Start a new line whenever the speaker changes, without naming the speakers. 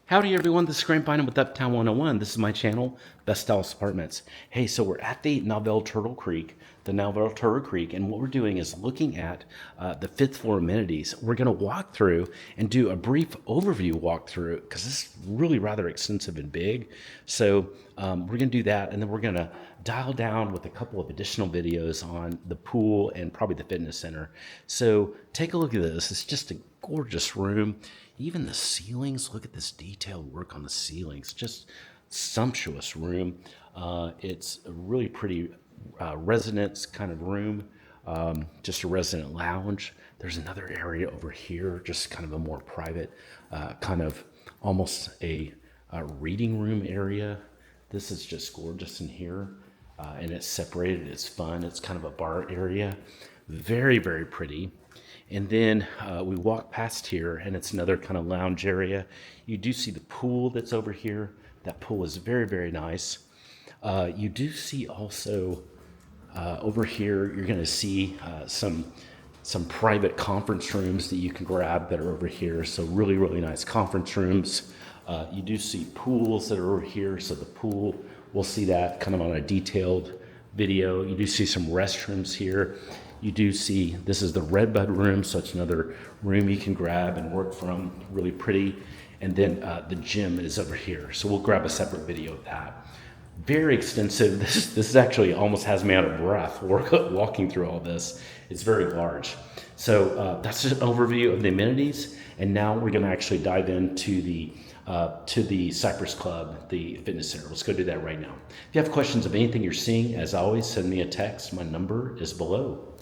Howdy everyone, this is Grant Bynum with Uptown 101. This is my channel, Best Dallas Apartments. Hey, so we're at the Nauville Turtle Creek, and what we're doing is looking at the fifth floor amenities. We're gonna walk through and do a brief overview walkthrough because this is really rather extensive and big. So we're gonna do that, and then we're gonna dial down with a couple of additional videos on the pool and probably the fitness center. So take a look at this. It's just a gorgeous room. Even the ceilings, look at this detailed work on the ceilings, just sumptuous room. It's a really pretty residence kind of room, just a resident lounge. There's another area over here, just kind of a more private, kind of almost a reading room area. This is just gorgeous in here, and it's separated, it's fun, it's kind of a bar area. Very, very pretty. And then we walk past here, and it's another kind of lounge area. You do see the pool that's over here. That pool is very, very nice. You do see also over here, you're going to see some private conference rooms that you can grab that are over here. So really, really nice conference rooms. You do see pools that are over here. So the pool, we'll see that kind of on a detailed video. You do see some restrooms here. You do see, this is the Redbud room, so it's another room you can grab and work from, really pretty. And then the gym is over here, so we'll grab a separate video of that. Very extensive. This actually almost has me out of breath walking through all this. It's very large. So that's just an overview of the amenities, and now we're gonna actually dive into the Cypress Club, the fitness center. Let's go do that right now. If you have questions of anything you're seeing, as always, send me a text. My number is below.